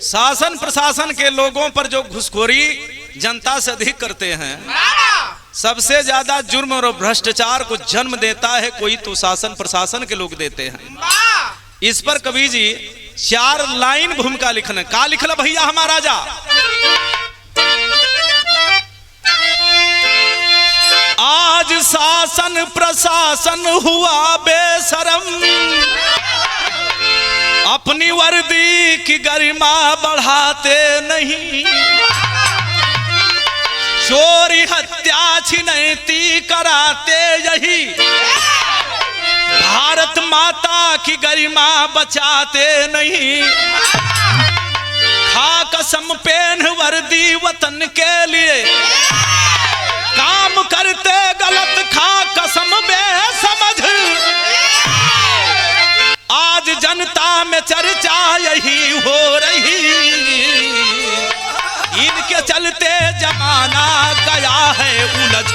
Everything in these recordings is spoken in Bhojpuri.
शासन प्रशासन के लोगों पर जो घुसखोरी जनता से अधिक करते हैं, सबसे ज्यादा जुर्म और भ्रष्टाचार को जन्म देता है कोई तो शासन प्रशासन के लोग देते हैं। इस पर कवि जी 4 लाइन भूमिका लिखना। का लिखला भैया हमारा राजा? आज शासन प्रशासन हुआ बेशरम, अपनी वर्दी की गरिमा बढ़ाते नहीं, चोरी हत्या छिनैती कराते यही, भारत माता की गरिमा बचाते नहीं, खा कसम पेन वर्दी वतन के लिए, काम करते गलत खा कसम बेसमझ, आज जनता में चर्चा यही हो रही, इनके चलते जमाना गया है उलझ।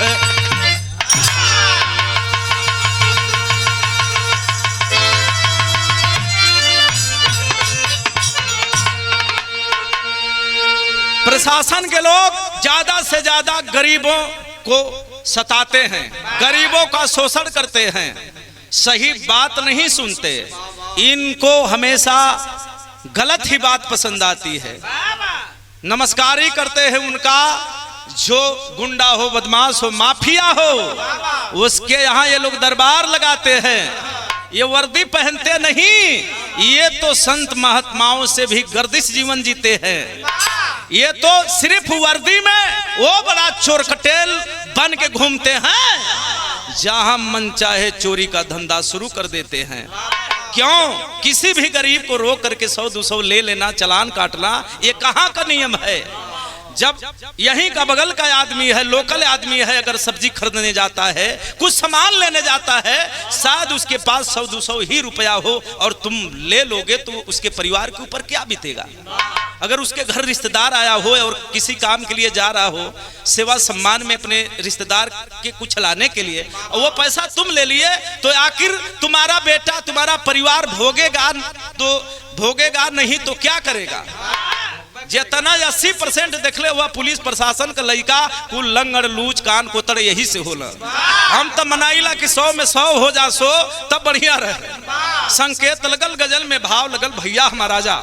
प्रशासन के लोग ज्यादा से ज्यादा गरीबों को सताते हैं, गरीबों का शोषण करते हैं, सही बात नहीं सुनते, इनको हमेशा गलत ही बात पसंद आती है। नमस्कार ही करते हैं उनका, जो गुंडा हो, बदमाश हो, माफिया हो, उसके यहाँ ये लोग दरबार लगाते हैं। ये वर्दी पहनते नहीं, ये तो संत महात्माओं से भी गर्दिश जीवन जीते हैं। ये तो सिर्फ वर्दी में वो बड़ा चोर कटेल बन के घूमते हैं, जहां मन चाहे चोरी का धंधा शुरू कर देते हैं। क्यों? किसी भी गरीब को रोक करके 100-200 ले लेना, चालान काटना, ये कहां का नियम है? जब यहीं का बगल का आदमी है, लोकल आदमी है, अगर सब्जी खरीदने जाता है, कुछ सामान लेने जाता है, शायद उसके पास 100-200 ही रुपया हो और तुम ले लोगे तो उसके परिवार के ऊपर क्या बीतेगा? अगर उसके घर रिश्तेदार आया हो और किसी काम के लिए जा रहा हो, सेवा सम्मान में अपने रिश्तेदार के कुछ लाने के लिए, और वो पैसा तुम ले लिए, तो आखिर तुम्हारा बेटा, तुम्हारा परिवार भोगेगा तो भोगेगा, नहीं तो क्या करेगा? जितना 80% देखले हुआ पुलिस प्रशासन का लड़का कुल लंगड़ लूच कान कोतड़ यही से होला। हम तो मनाइला कि 100 में 100 हो जा 100 तब बढ़िया रहे। संकेत लगल, गजल में भाव लगल, भैया हमारा राजा।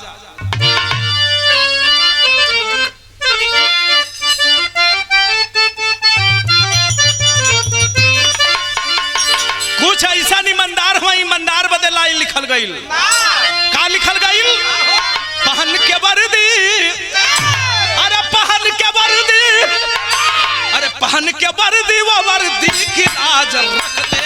कुछ ऐसा ईमानदार हुआ, ईमानदार बदे लाइन लिखल गईल। का लिखल गईल? पहन के वर्दी, अरे पहन के वर्दी, अरे पहन के वर्दी, वो वर्दी की लाज रख दे।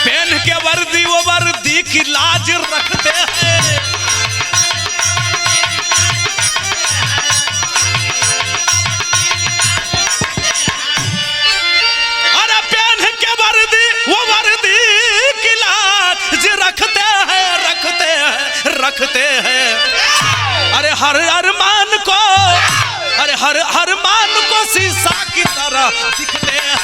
पहन के वर्दी, वो वर्दी की लाज रखते हैं। रखते हैं, अरे हर अरमान को, अरे हर मान को शीशा की तरह दिखते हैं।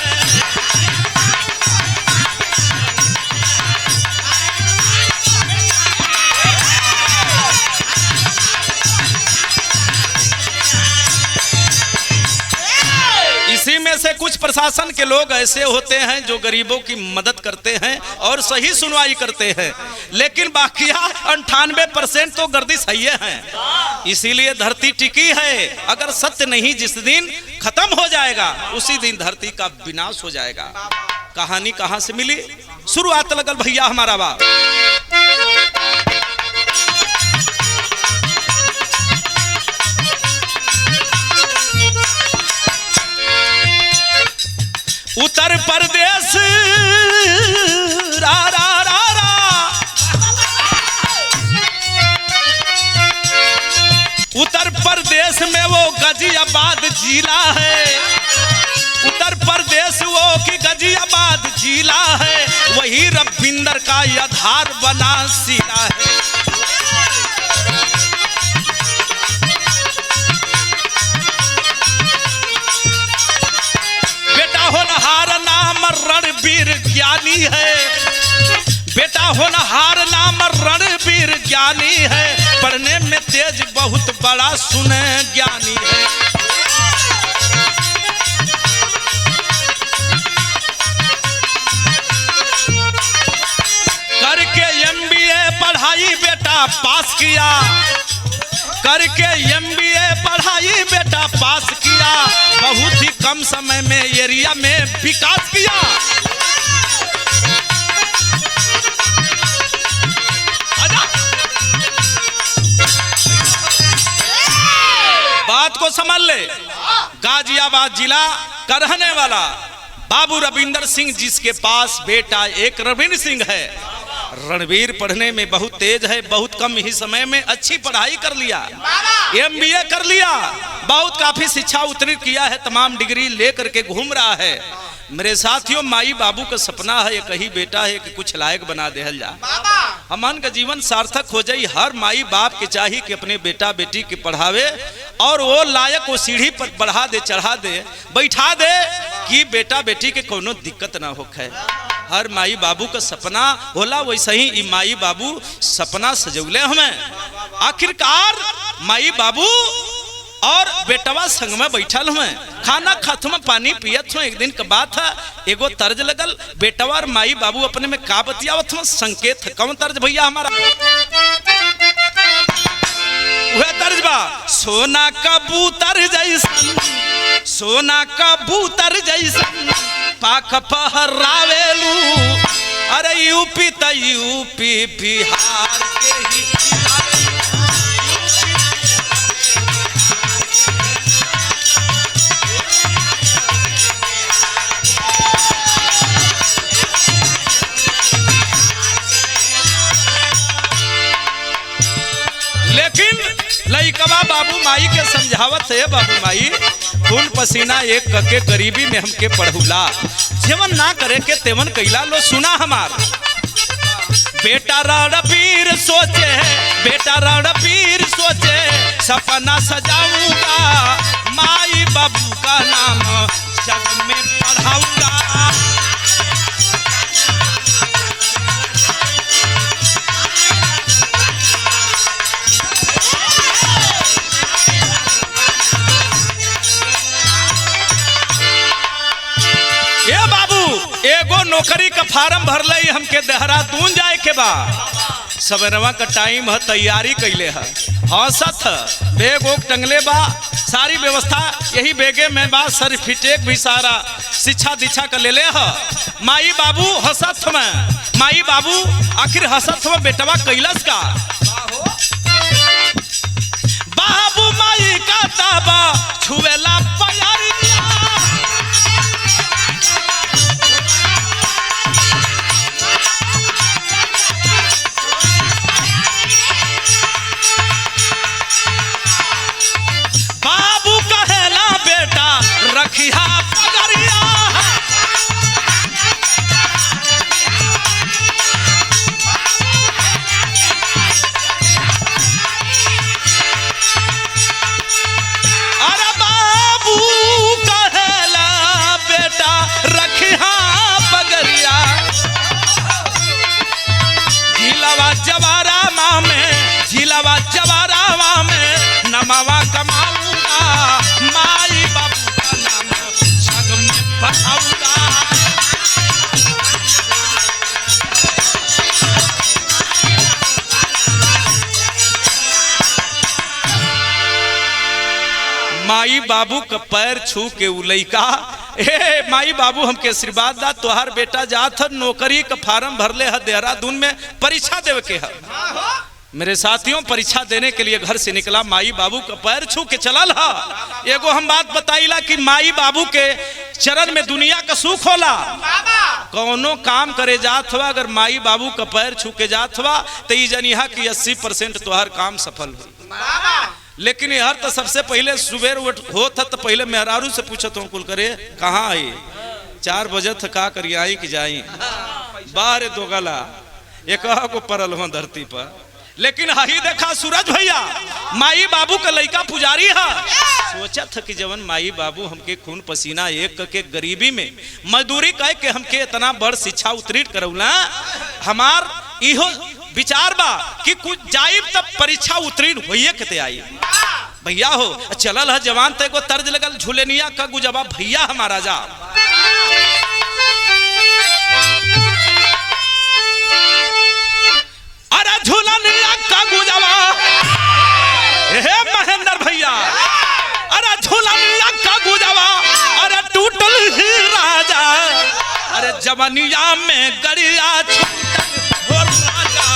इसी में से कुछ प्रशासन के लोग ऐसे होते हैं जो गरीबों की मदद करते हैं और सही सुनवाई करते हैं, लेकिन बाकिया 98% तो गर्दिश है हैं। इसीलिए धरती टिकी है। अगर सत्य नहीं जिस दिन खत्म हो जाएगा, उसी दिन धरती का विनाश हो जाएगा। कहानी कहां से मिली? शुरुआत लगल भैया हमारा बाप। उत्तर प्रदेश रा रा रा रा, उत्तर प्रदेश में वो गाजियाबाद जिला है। उत्तर प्रदेश वो की गाजियाबाद जिला है, वही रविंदर का आधार बना सिला है। ज्ञानी है, पढ़ने में तेज बहुत बड़ा सुने ज्ञानी है। करके MBA पढ़ाई बेटा पास किया, करके MBA पढ़ाई बेटा पास किया, बहुत ही कम समय में एरिया में विकास किया। बात को समझ ले, गाजियाबाद जिला का रहने वाला बाबू रविंदर सिंह, जिसके पास बेटा एक रणवीर सिंह है। रणवीर पढ़ने में बहुत तेज है, बहुत कम ही समय में अच्छी पढ़ाई कर लिया, MBA कर लिया, बहुत काफी शिक्षा उत्तीर्ण किया है, तमाम डिग्री लेकर के घूम रहा है। मेरे साथियों, माई बाबू का सपना है, एक ही बेटा है कि कुछ लायक बना देहल जा, हमन का जीवन सार्थक हो जाए। हर माई बाप के चाहिए कि अपने बेटा बेटी के पढ़ावे और वो लायक वो सीढ़ी पर बढ़ा दे, चढ़ा दे, बैठा दे कि बेटा बेटी के कोनो दिक्कत ना होखे। हर माई बाबू का सपना होला, वैसे ही ई माई बाबू सपना सजौले हमें। आखिरकार माई बाबू और बेटवा संग में बैठल हुए, खाना खात में, पानी पियत हुए। एक दिन का बात है, एगो तर्ज लगल, बेटवा और माई बाबू अपने में का बतियावत हुए, संकेत है। कौन तर्ज भैया हमारा? वह तर्ज बा, सोना कबूतर जैसन, सोना कबूतर जैसन पाख पहरावेलू। अरे यूपी त यूपी बिहार के ही लइकवा बाबू माई के समझावत है, बाबू माई खून पसीना एक करके गरीबी में हमके पढ़ुला, जेवन ना करे के तेवन कैला लो सुना हमार। बेटा रणवीर सोचे, बेटा रणवीर सोचे, सपना सजाऊंगा, माई बाबू का नाम जग में पढ़ाऊंगा। एगो नौकरी का फार्म भर लई, हमके देहरादून जाए के बा, सवेरवा का टाइम है, तैयारी कैले है, हंसत बैग वोग टंगले बा, सारी व्यवस्था यही बेगे में बा, सर्टिफिकेट भी सारा शिक्षा दीक्षा का ले ले है। माई बाबू हंसत में, माई बाबू आखिर हंसत में बेटवा कैलस का, बाबू माई का ताबा छुएला प्यारिया। रखिया पगरिया, अरे बाबू कहेला बेटा रखिया पगरिया। झिलवा जवारावा में, झिलवा जवारावा में नमावा कमाऊंगा, माई बाबू माई बाबू का पैर छू के उ लइका, ए माई बाबू हमके आशीर्वाद दा, तोहार बेटा जात है नौकरी का फार्म भरले है, देहरादून में परीक्षा देवे के है। मेरे साथियों, परीक्षा देने के लिए घर से निकला, माई बाबू का पैर छू के चलल है। एगो हम बात बताइला कि माई बाबू के चरण में दुनिया का सुख होला। कौनो काम करे जात हुआ, अगर माई बाबू का पैर छू के जात हुआ तो ये जनिहा कि 80% तोहार काम सफल हो। लेकिन यार तो सबसे पहले सुबह होता तो पहले मेहरारू से पूछत हूँ, कुल करे कहाँ आई, 4 बजे का करिए आई कि जाई, बाहर दो गला एक को परल हो धरती पर। लेकिन हाही देखा सूरज भैया, माई बाबू का लड़का पुजारी है, सोचा था कि जवन माई बाबू हमके खून पसीना एक के गरीबी में मजदूरी कह के हमके इतना बड़ शिक्षा उत्तीर्ण करौला, हमार इहो विचार बा कि कुछ जाइब तब परीक्षा उत्तीर्ण होइए के आई भैया हो। चलल है जवान ते को तर्ज लगल झूलेनिया का गुजबा भैया हमारा जा। अरे झूलनिया का गुजबा हे महेंद्र भैया, अरे झूलनिया का गुजबा, अरे टूटल ही राजा, अरे जवनिया में गरिया छूटल हो राजा।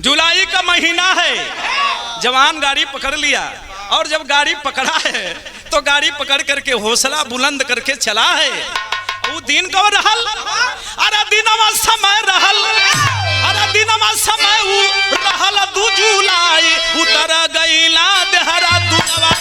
जुलाई का महीना है, जवान गाड़ी पकड़ लिया और जब गाड़ी पकड़ा है तो गाड़ी पकड़ करके हौसला बुलंद करके चला है। वो दिन कब रहल, अरे दिनमा समय रहल, अरे दिनमा समय रहल 2 जुलाई, उतर गईला देहरा दुनवा।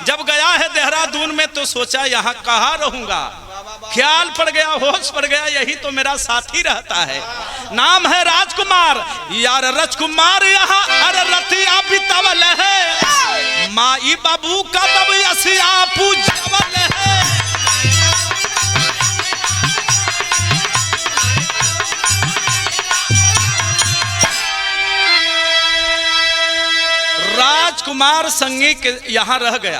जब गया है देहरादून में तो सोचा यहाँ कहाँ रहूंगा, ख्याल पड़ गया, होश पड़ गया, यही तो मेरा साथी रहता है। नाम है राजकुमार, यार राजकुमार यहाँ अरे रतिया बितावल है, माई बाबू का तब यसिया पूजवल है। राजकुमार संगी के यहाँ रह गया,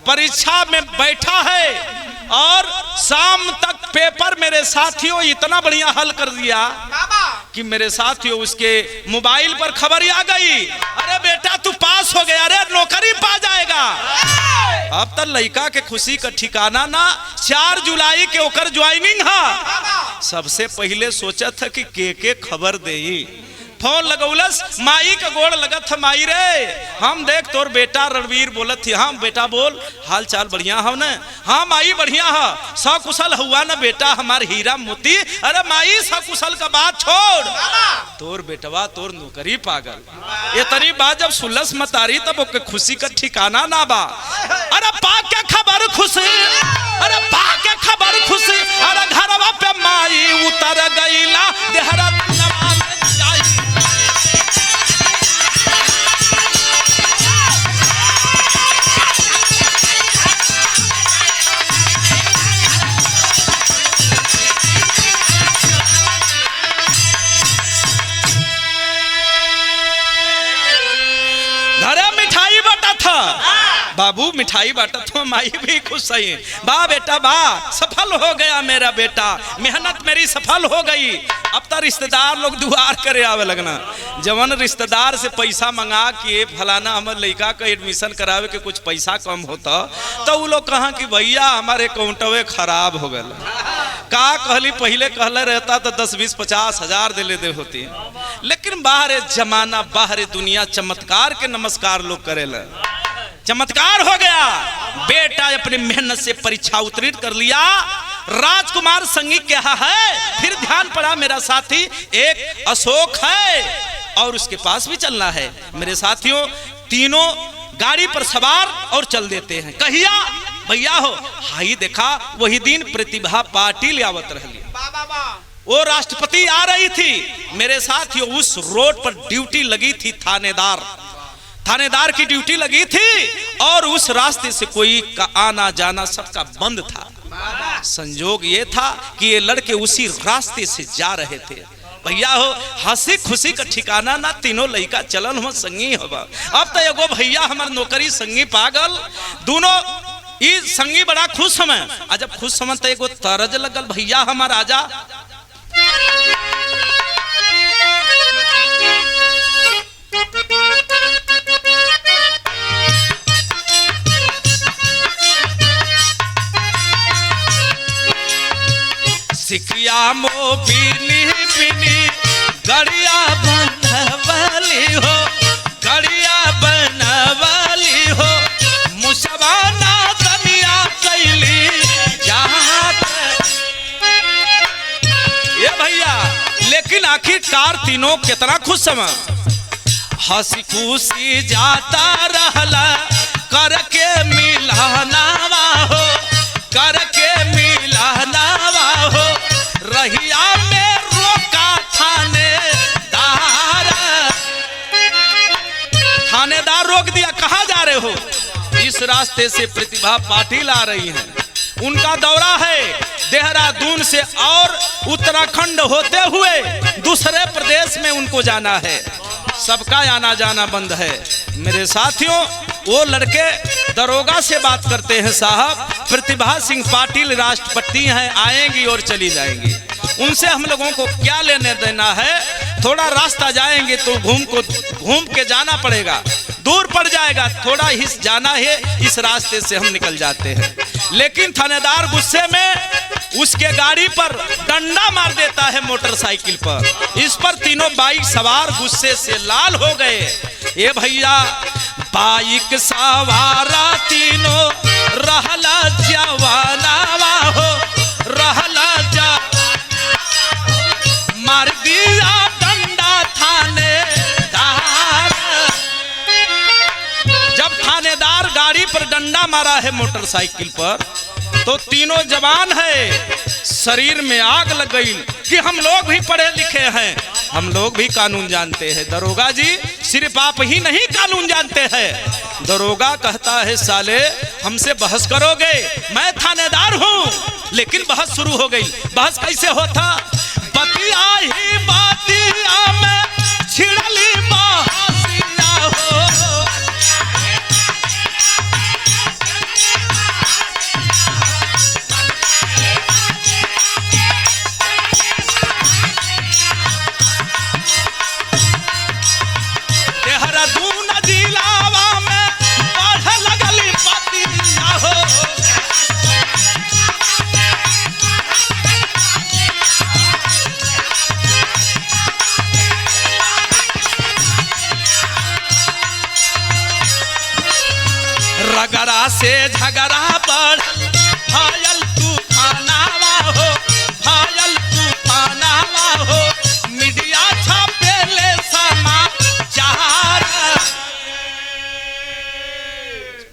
परीक्षा में बैठा है और शाम तक पेपर मेरे साथियों इतना बढ़िया हल कर दिया कि मेरे साथियों उसके मोबाइल पर खबर आ गई, अरे बेटा तू पास हो गया, अरे नौकरी पा जाएगा। अब तक लड़का के खुशी का ठिकाना ना, 4 जुलाई के ओकर ज्वाइनिंग है। सबसे पहले सोचा था कि के खबर दे, फोन लगौलस, माई का गोड़ लगत है, माई रे हम देख तोर बेटा रणवीर बोलत थी। हाँ बेटा बोल, हाल चाल बढ़िया हो न? हाँ माई बढ़िया है, सकुशल हुआ न बेटा हमार हीरा मोती। अरे माई सकुशल का बात छोड़, तोर बेटवा तोर नौकरी पागल। ये तरी बात जब सुलस मतारी तब ओके खुशी का ठिकाना ना बा। अरे पा के खबर खुशी, अरे पा के खबर खुशी, अरे घरवा पे माई उतर गईला देहरा बाबू मिठाई बांटा तो माई भी खुश है। बा बेटा बा, सफल हो गया मेरा बेटा, मेहनत मेरी सफल हो गई। अब तो रिश्तेदार लोग दुआर करे आवे लगना। जवन रिश्तेदार से पैसा मंगा के फलाना हमारे लड़का का एडमिशन करावे के कुछ पैसा कम होता तो वो लोग कहा कि भैया हमारे अकाउंटवे खराब हो गया। का कहली पहले कहले रहता तो 10, 20, 50 हजार दे दे होती, लेकिन बाहर जमाना बाहर दुनिया चमत्कार के नमस्कार लोग करेला। चमत्कार हो गया, बेटा अपनी मेहनत से परीक्षा उत्तीर्ण कर लिया। राजकुमार संगी क्या है, फिर ध्यान पड़ा मेरा साथी एक अशोक है और उसके पास भी चलना है। मेरे साथियों तीनों गाड़ी पर सवार और चल देते हैं। कहिया भैया हो, हाई देखा वही दिन प्रतिभा पाटिल आवत रही, वो राष्ट्रपति आ रही थी। मेरे साथियों उस रोड पर ड्यूटी लगी थी, थानेदार की ड्यूटी लगी थी और उस रास्ते से कोई का आना जाना सबका बंद था। संजोग ये था कि ये लड़के उसी रास्ते से जा रहे थे। भैया हो हंसी खुशी का ठिकाना ना, तीनों लड़का चलन हो संगी हो। अब तो एगो भैया हमार नौकरी संगी पागल, दोनों ये संगी बड़ा खुश हमें। जब खुश हमें तो एगो तरज लगल, भैया हमार आजा। सिकिया मो पीनी पीनी गड़िया बंधवली हो, गड़िया बनवाली हो मुसवाना दनिया कैली जात। ये भैया लेकिन आखिरकार तीनों कितना खुश समा, हंसी खुशी जाता रहला करके मिलनावा हो, करके मिलनावा हो, रहिया में रोका थानेदार, थानेदार रोक दिया, कहाँ जा रहे हो? इस रास्ते से प्रतिभा पाटिल आ रही हैं, उनका दौरा है देहरादून से और उत्तराखंड होते हुए दूसरे प्रदेश में उनको जाना है, सबका आना जाना बंद है। मेरे साथियों वो लड़के दरोगा से बात करते हैं, साहब प्रतिभा सिंह पाटिल राष्ट्रपति हैं, आएंगी और चली जाएंगी, उनसे हम लोगों को क्या लेने देना है? थोड़ा रास्ता जाएंगे तो घूम के जाना पड़ेगा, दूर पड़ जाएगा, थोड़ा ही जाना है, इस रास्ते से हम निकल जाते हैं। लेकिन थानेदार गुस्से में उसके गाड़ी पर डंडा मार देता है मोटरसाइकिल पर, इस पर तीनों बाइक सवार गुस्से से लाल हो गए। ये भैया बाइक सवारा तीनों रहला जवानावा हो, रहला जा मार दिया डंडा थानेदार। जब थानेदार गाड़ी पर डंडा मारा है मोटरसाइकिल पर तो तीनों जवान है, शरीर में आग लग गई कि हम लोग भी पढ़े लिखे हैं, हम लोग भी कानून जानते हैं। दरोगा जी सिर्फ आप ही नहीं कानून जानते हैं। दरोगा कहता है साले हमसे बहस करोगे, मैं थानेदार हूं। लेकिन बहस शुरू हो गई। बहस कैसे होता? बतिया ही बातिया में छिड़ली बहसिया हो, देहरादून जिलावा में बढ़ लगली बतिया हो। रगड़ा से झगड़ा बढ़ भायल तूफानावा हो, भायल तूफानावा हो, मीडिया छापेले समाचार।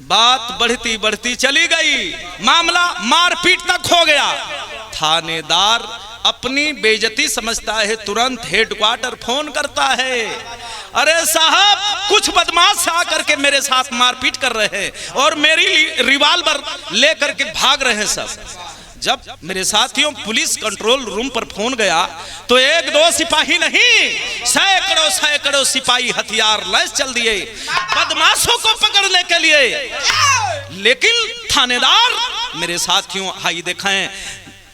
बात बढ़ती बढ़ती चली गई, मामला मारपीट तक हो गया। थानेदार अपनी बेइज्जती समझता है, तुरंत हेडक्वार्टर फोन करता है, अरे साहब कुछ बदमाश आकर के मेरे साथ मारपीट कर रहे हैं और मेरी रिवाल्वर लेकर के भाग रहे हैं सब। जब मेरे साथियों पुलिस कंट्रोल रूम पर फोन गया तो एक दो सिपाही नहीं, सैकड़ों सैकड़ों सिपाही हथियार लैस चल दिए बदमाशों को पकड़ने के लिए। लेकिन थानेदार मेरे साथियों हाई देखें,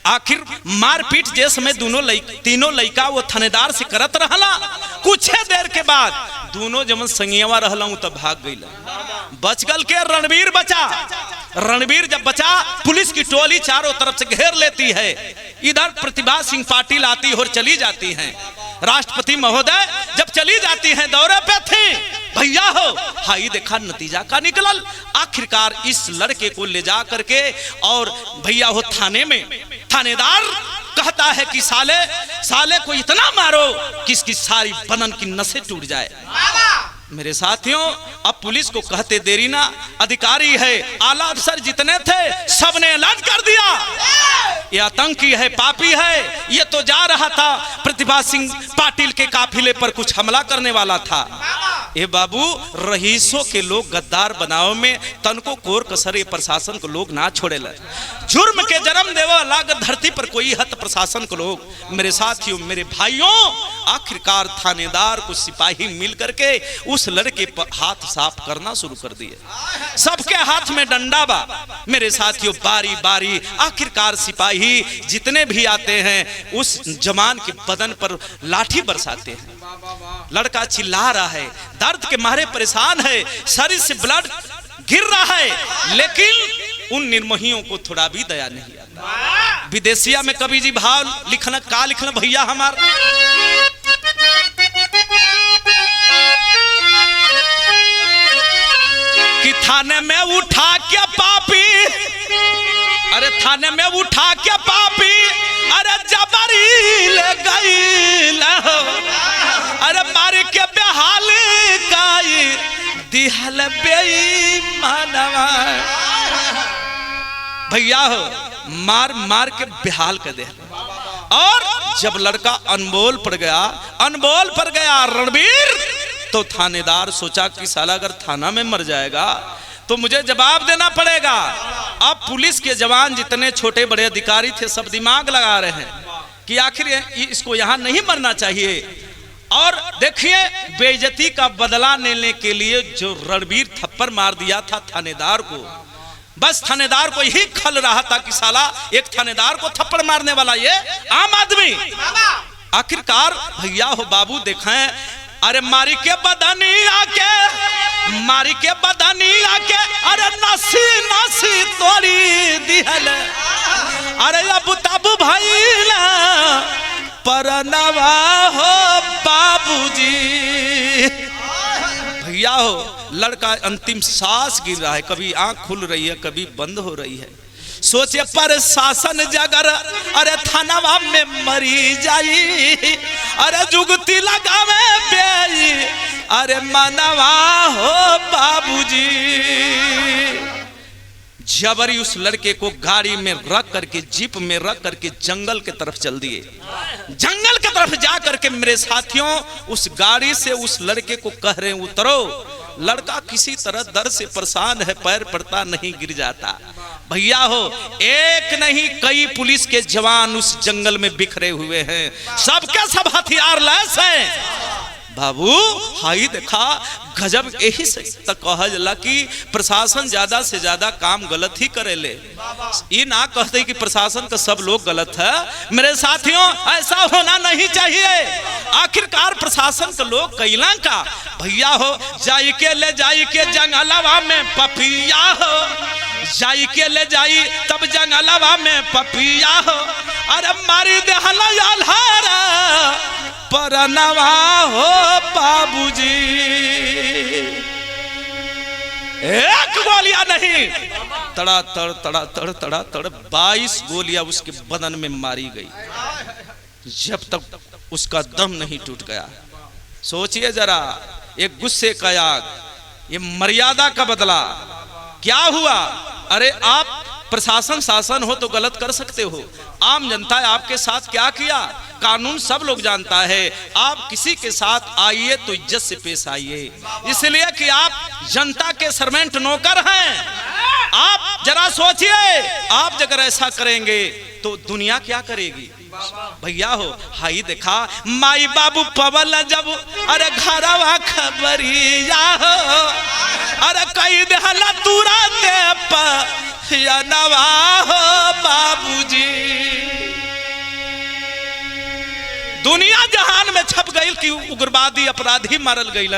आखिर मारपीट जे समय तीनों लड़का वो थानेदार से करत रहला, कुछ देर के बाद दोनों जब संगियावा रहला तब भाग गई। बच गल के रणवीर बचा। रणवीर जब बचा पुलिस की टोली चारों तरफ से घेर लेती है। इधर प्रतिभा सिंह पाटिल आती और चली जाती हैं। राष्ट्रपति महोदय जब चली जाती हैं दौरे पे थे, भैया हो हाई देखा नतीजा का निकलल। आखिरकार इस लड़के को ले जा करके और भैया हो थाने में, थानेदार कहता है कि साले को इतना मारो कि इसकी सारी बदन की नसें टूट जाए। मेरे साथियों अब पुलिस को कहते देरी ना, अधिकारी है आला अफसर जितने थे सबने ऐलान कर दिया ये आतंकी है, पापी है, ये तो जा रहा था प्रतिभा सिंह पाटिल के काफिले पर कुछ हमला करने वाला था। ए बाबू रईसों के लोग गद्दार बनाओ में तनको कोर कसर प्रशासन को लोग ना छोड़े ल। जुर्म के जन्म देवा लाग धरती पर कोई हत प्रशासन को लोग। मेरे साथियों मेरे भाइयों आखिरकार थानेदार कुछ सिपाही मिल करके उस लड़के पर हाथ साफ करना शुरू कर दिए। सबके हाथ में डंडा बा। मेरे साथियों बारी बारी आखिरकार सिपाही जितने भी आते हैं उस जवान के बदन पर लाठी बरसाते हैं। लड़का चिल्ला रहा है, दर्द के मारे परेशान है, शरीर से ब्लड गिर रहा है, लेकिन उन निर्मोहियों को थोड़ा भी दया नहीं आता। विदेशिया में कवि जी भाव लिखना का लिखना भैया हमारा थाने में उठा के पापी, अरे थाने में उठा के पापी, अरे जबरी ले गई, अरे मार के बेहाल काई दिहल बेईमानवा। भैया हो मार मार के बेहाल कर दे। और जब लड़का अनमोल पड़ गया रणबीर, तो थानेदार सोचा कि साला अगर थाना में मर जाएगा तो मुझे जवाब देना पड़ेगा। अब पुलिस के जवान जितने छोटे बड़े अधिकारी थे सब दिमाग लगा रहे हैं कि आखिर इसको यहाँ नहीं मरना चाहिए। और देखिए बेइज्जती का बदला लेने के लिए जो रणबीर थप्पड़ मार दिया था थानेदार को, बस थानेदार को यही खल रहा था कि साला एक थानेदार को थप्पड़ मारने वाला ये आम आदमी। आखिरकार भैया हो बाबू देखें, अरे मारी के बदनी आके अरे नसी नसी तोड़ी दिहल, अरे अब ताबू भाई परनवा हो बाबूजी। भैया हो लड़का अंतिम सांस गिर रहा है, कभी आंख खुल रही है कभी बंद हो रही है। सोचे पर शासन जगर अरे थानावा में मरी जाई, अरे जुगती लगावे बेई अरे मनवा हो बाबूजी। जबरी उस लड़के को गाड़ी में रख करके जीप में रख करके जंगल के तरफ चल दिए। जंगल के तरफ जा करके मेरे साथियों उस गाड़ी से उस लड़के को कह रहे हैं उतरो। लड़का किसी तरह दर्द से परेशान है, पैर पड़ता नहीं गिर जाता। भैया हो एक नहीं कई पुलिस के जवान उस जंगल में बिखरे हुए हैं, सबके सब हथियार लैस हैं। बाबू हाई देखा गजब, यही से तक कहा जला कि प्रशासन ज्यादा से ज्यादा काम गलत ही करे ले। ये ना कहते कि प्रशासन का सब लोग गलत है। मेरे साथियों ऐसा होना नहीं चाहिए। आखिरकार प्रशासन के लोग कैला का भैया हो जाई के ले जाई के जंगलवा में पपिया हो, जाई के ले जाई तब जंगलवा में पपिया हो, अरे मारी देहला याल्हारा परनवा हो बाबूजी। एक गोलियां नहीं तड़ा तड़ 22 गोलियां उसके बदन में मारी गई, जब तक उसका दम नहीं टूट गया। सोचिए जरा, एक गुस्से का आग, ये मर्यादा का बदला क्या हुआ। अरे आप प्रशासन शासन हो तो गलत कर सकते हो, आम जनता आपके साथ क्या किया कानून सब लोग जानता है। आप किसी के साथ आइए तो इज्जत से पेश आइए, इसलिए कि आप जनता के सर्वेंट नौकर हैं। आप जरा सोचिए, आप अगर ऐसा करेंगे तो दुनिया क्या करेगी। भैया हो हाई देखा माई बाबू पवल जब अरे घरवा खबरिया हो, अरे कई देहला तुरा ते या नवा हो बाबूजी। दुनिया जहान में छप गई कि उग्रवादी अपराधी मारल गई,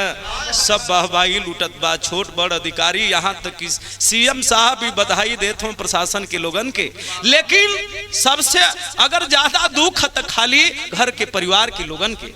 सब वाहवाही लूटत बा, छोट बड़ अधिकारी, यहाँ तक कि सीएम साहब भी बधाई देते हो प्रशासन के लोगन के। लेकिन सबसे अगर ज्यादा दुख है तो खाली घर के परिवार के लोगन के।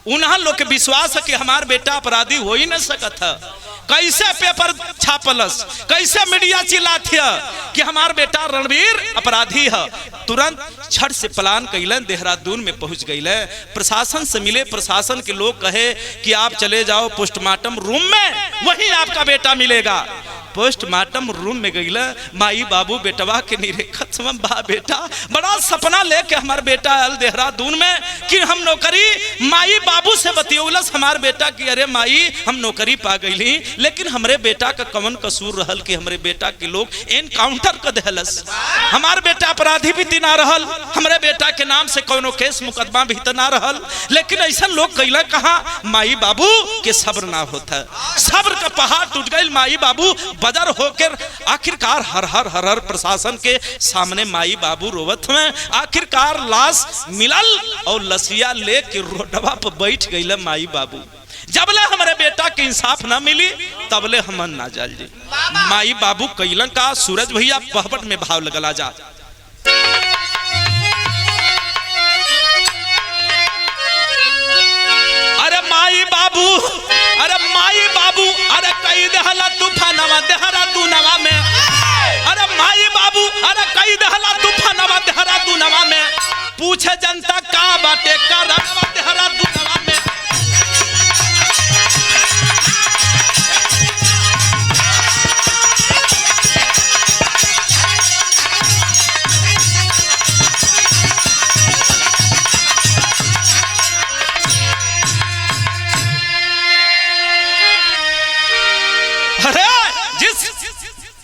उन्हें लोग के विश्वास है कि हमार बेटा अपराधी हो ही नहीं सकता है। कैसे पेपर छापलस, कैसे मीडिया चिल्लाती है कि हमार बेटा रणबीर अपराधी है। तुरंत छठ से प्लान कैलन, देहरादून में पहुंच गई। प्रशासन से मिले, प्रशासन के लोग कहे कि आप चले जाओ पोस्टमार्टम रूम में, वहीं आपका बेटा मिलेगा। पोस्टमार्टम रूम में गई, माई बाबू बेटवा के निरेखत बा बेटा बड़ा सपना लेके हमार बेटा आयल देहरादून में कि हम नौकरी, माई बाबू से बतियोलस हमार बेटा की अरे माई हम नौकरी पा गई, लेकिन हमरे बेटा का कवन कसूर रहल कि हमरे बेटा के लोग एनकाउंटर कर देहलस। हमार बेटा अपराधी भी तना रहल, हमरे बेटा के नाम से कोनो केस मुकदमा भी तना रहल, लेकिन ऐसा लोग कैला कहा माई बाबू के सब्र ना होता, सब्र का पहाड़ टूट गई। माई बाबू बदर होकर आखिरकार हर हर हर हर प्रशासन के सामने माई बाबू रोवत में आखिरकार लाश मिलल और लसिया लेके रोडवा पर बैठ गई माई बाबू। जबले हमारे बेटा के इंसाफ ना मिली तबले हमन ना जाल जी। माई बाबू कैलन का सूरज भैया पहपट में भाव लगला जा। अरे माई बाबू अरे कई दहला तूफानवा देहरादूनवा में, अरे माई बाबू अरे कई दहला तूफानवा देहरादूनवा में, पूछे जनता का बाटे करनवा देहरादूनवा में।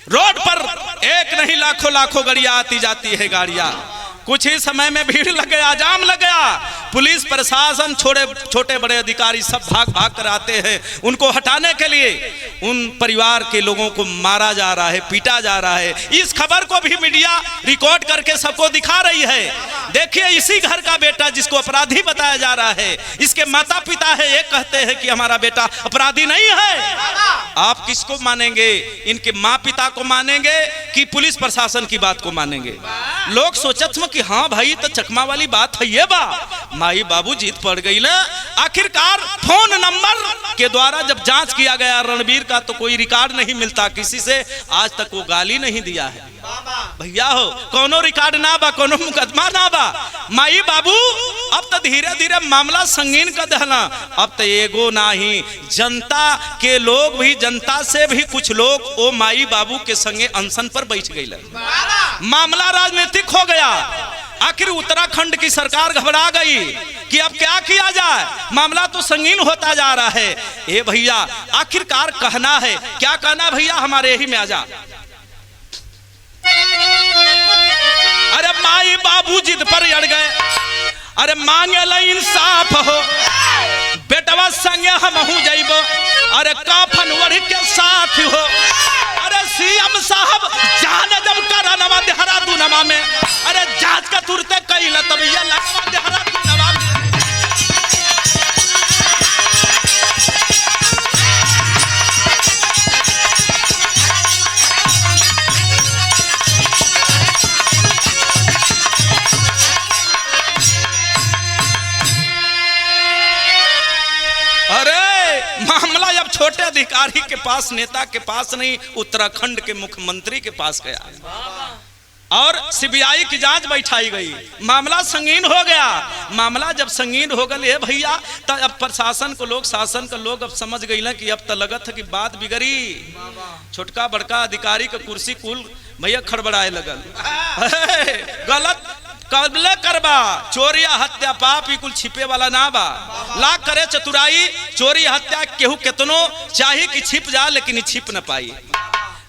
रोड पर एक नहीं लाखों लाखों गाड़ियां आती जाती है गाड़ियां। कुछ ही समय में भीड़ लग गया, जाम लग गया। पुलिस प्रशासन छोटे बड़े अधिकारी सब भाग भाग कर आते हैं। उनको हटाने के लिए उन परिवार के लोगों को मारा जा रहा है, पीटा जा रहा है। इस खबर को भी मीडिया रिकॉर्ड करके सबको दिखा रही है। देखिए इसी घर का बेटा जिसको अपराधी बताया जा रहा है, इसके माता पिता है, ये कहते हैं कि हमारा बेटा अपराधी नहीं है। आप किसको मानेंगे? इनके माँ पिता को मानेंगे कि पुलिस प्रशासन की बात को मानेंगे? लोग सोचत कि हाँ भाई तो चकमा वाली बात है ये बा, माई बाबू जीत पड़ गई ना। आखिरकार फोन नंबर के द्वारा जब जांच किया गया रणबीर का, तो कोई रिकॉर्ड नहीं मिलता किसी से, आज तक वो गाली नहीं दिया है। भैया हो कोनो रिकॉर्ड ना बा, कोनो मुकदमा ना बा। माई बाबू अब तो धीरे धीरे मामला संगीन कर देना। अब तो एगो नहीं, जनता के लोग भी, जनता से भी कुछ लोग वो माई बाबू के संगे अनशन पर बैठ गई। मामला राजनीतिक हो गया। आखिर उत्तराखंड की सरकार घबरा गई कि अब क्या किया जाए, मामला तो संगीन होता जा रहा है। ए भैया आखिरकार कहना है, क्या कहना भैया, हमारे ही में आ जा। अरे माई बाबू जिद पर अड़ गए, अरे मांगे इंसाफ हो, बेटवा संगे हम जाइबो, अरे काफन वढ़ के साथ हो। अरे सीएम साहब जान जब करनवा देहरादूनवा में, अरे जांच का तुरते कइला तब ये लगवा देहरादूनवा में। मामला अब छोटे अधिकारी के पास, नेता के पास नहीं, उत्तराखंड के मुख्यमंत्री के पास गया और सीबीआई की जांच बैठाई गई। मामला संगीन हो गया। मामला जब संगीन हो गए भैया, तब अब प्रशासन को लोग, शासन का लोग अब समझ गई ना कि अब तो लगत है कि बात बिगड़ी। छोटका बड़का अधिकारी का कुर्सी कुल भैया खड़बड़ाए लगल। गलत कबले करबा, चोरिया हत्या पाप कुल छिपे वाला ना बा। लाख करे चतुराई, चोरी हत्या केहू केतनो चाहे कि छिप जा, लेकिन छिप न पाई।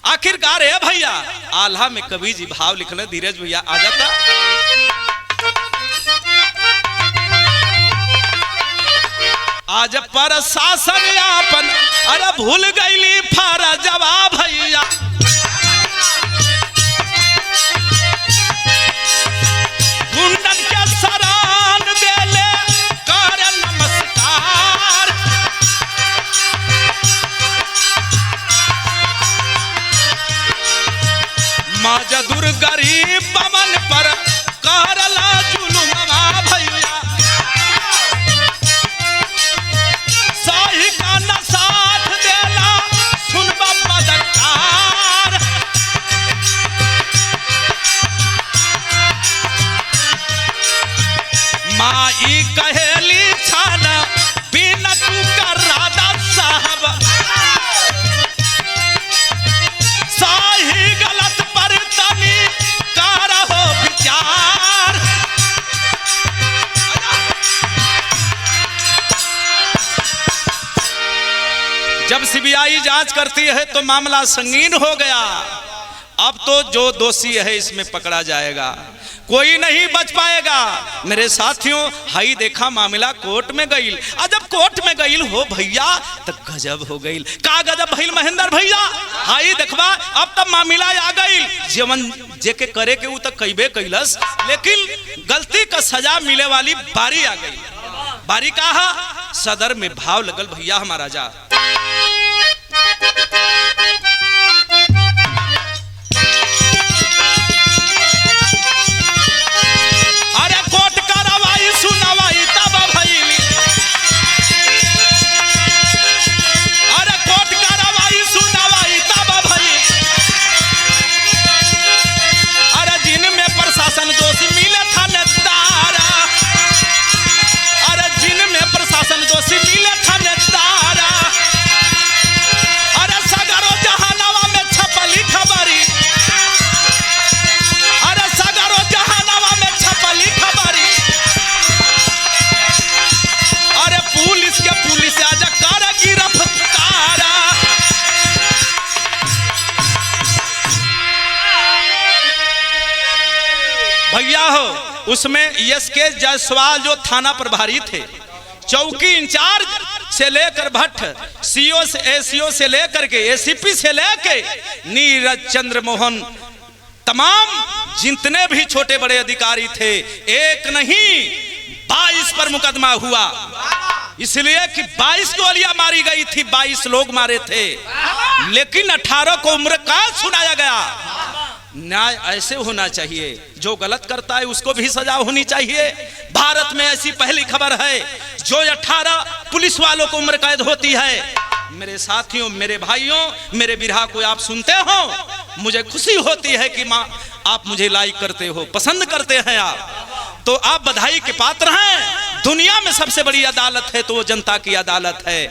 आखिरकार है भैया आल्हा में कवि जी भाव लिखने, धीरज भैया आ जाता। आज प्रशासन यापन अरे भूल गईली फरजवा भैया, गुंडन के सरान देले कर नमस्कार। मजदूर गरीब बमन पर करला जुलुमवा भैया, सही का न साथ देला सुनबा मददगार। माई कहेली छाना बिना तू कर राधा साहब, सही गलत पर तनी करहो विचार। जब सीबीआई जांच करती है तो मामला संगीन हो गया। अब तो जो दोषी है इसमें पकड़ा जाएगा, कोई नहीं बच पाएगा। मेरे साथियों हाई देखा मामला कोर्ट में गई। जब कोर्ट में गई हो भैया तो गजब हो गई। का गजब भइल महेंद्र भैया, हाई देखवा अब तब मामला आ गई। जीवन जेके करे के उ तक कईबे कैलस, लेकिन गलती का सजा मिले वाली बारी आ गई। बारी कहा सदर में भाव लगल भैया हमारा जा। कोर्ट कार्रवाई भैया हो, उसमें यस के जायसवाल जो थाना प्रभारी थे, चौकी इंचार्ज से लेकर भट्ट, सीओ से एसीओ से लेकर के एसीपी से लेकर नीरज चंद्र मोहन, तमाम जितने भी छोटे बड़े अधिकारी थे, एक नहीं 22 पर मुकदमा हुआ। इसलिए कि 22 गोलियां मारी गई थी, 22 लोग मारे थे, लेकिन 18 को उम्र कैद सुनाया गया। न्याय ऐसे होना चाहिए, जो गलत करता है उसको भी सजा होनी चाहिए। भारत में ऐसी पहली खबर है जो 18 पुलिस वालों को उम्र कैद होती है। मेरे साथियों, मेरे भाइयों, मेरे बिरहा को आप सुनते हो, मुझे खुशी होती है कि माँ आप मुझे लाइक करते हो, पसंद करते हैं आप, तो आप बधाई के पात्र हैं। दुनिया में सबसे बड़ी अदालत है तो वो जनता की अदालत है।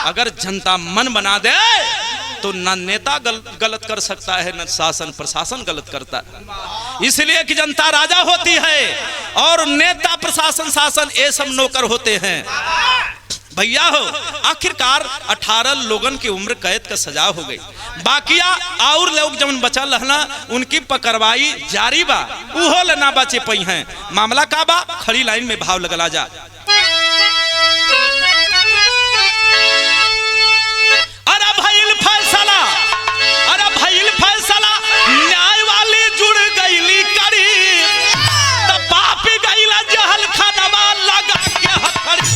अगर जनता मन बना दे तो न नेता गलत कर सकता है, न शासन प्रशासन गलत करता है। इसलिए कि जनता राजा होती है और नेता प्रशासन शासन ये सब नौकर होते हैं। भैया हो, आखिरकार 18 लोगन की उम्र कैद का सजा हो गई। बाकिया और लोग जब बचल रहना उनकी पकड़वाई जारी बा, उहो लेना बचे पई हैं। मामला का बा, खड़ी लाइन में भाव लगला जा। अरे भइल फैसला, अरे भइल फैसला, न्याय वाली जुड़ गईली करीब, तब पापी गईला जहल खानवा लगा के हथकड़ी।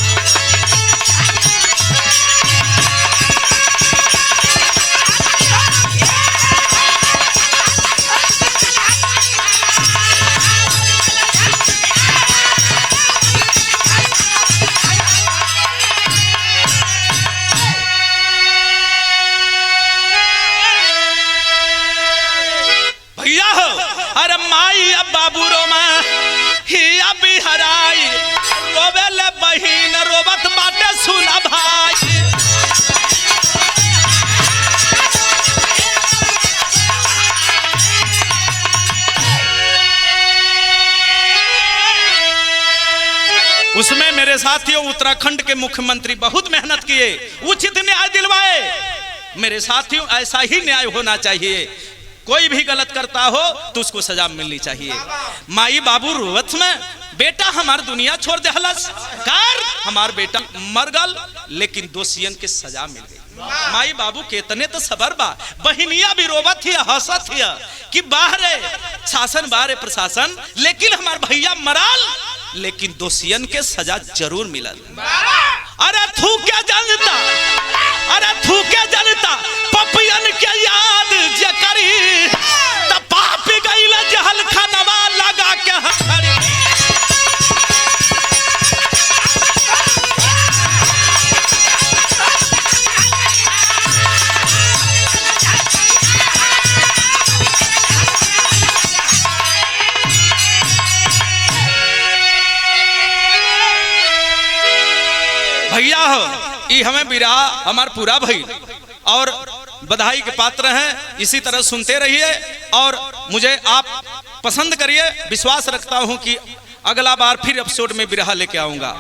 अरे माई अब बाबू रोमा ही अभी हराई, रोवेले बहिन रोबत बाटे सुना भाई। उसमें मेरे साथियों उत्तराखंड के मुख्यमंत्री बहुत मेहनत किए, उचित न्याय दिलवाए। मेरे साथियों ऐसा ही न्याय होना चाहिए, कोई भी गलत करता हो तो उसको सजा मिलनी चाहिए। माई बाबू रोवत में बेटा हमार दुनिया छोड़ दे हलस कर, हमार बेटा मर गल, लेकिन दोषियन के सजा मिल गई। माई बाबू केतने तो सबर बा, बहनिया भी रोवत हिया, हंसत हिया कि बाहरे शासन बाहरे प्रशासन, लेकिन हमार भैया मराल, लेकिन दोषियन के सजा जरूर मिलल। अरे थू क्या जनता, अरे थू क्या जनता, पपियन के याद जे करी, तब पापी गईला जहल खानवा लगा के हथकड़ी। भैया हो, ये हमें बिरहा हमार पूरा भाई और बधाई के पात्र हैं। इसी तरह सुनते रहिए और मुझे आप पसंद करिए। विश्वास रखता हूं कि अगला बार फिर एपिसोड में बिरहा लेके आऊंगा।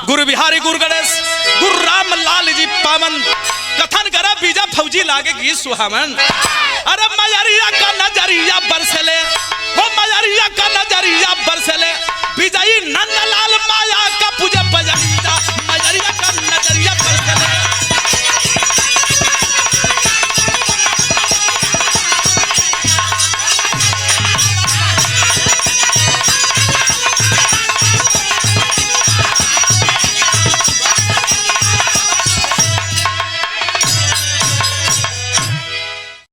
गुरु बिहारी गुरु गणेश गुरु राम लाल जी पावन, कथन करा बीजा फौजी लागे गीत सुहावन। अरे मजरिया का नजरिया बरसले, हो मजरिया का नजरिया बरसले, विजयी नंदलाल माया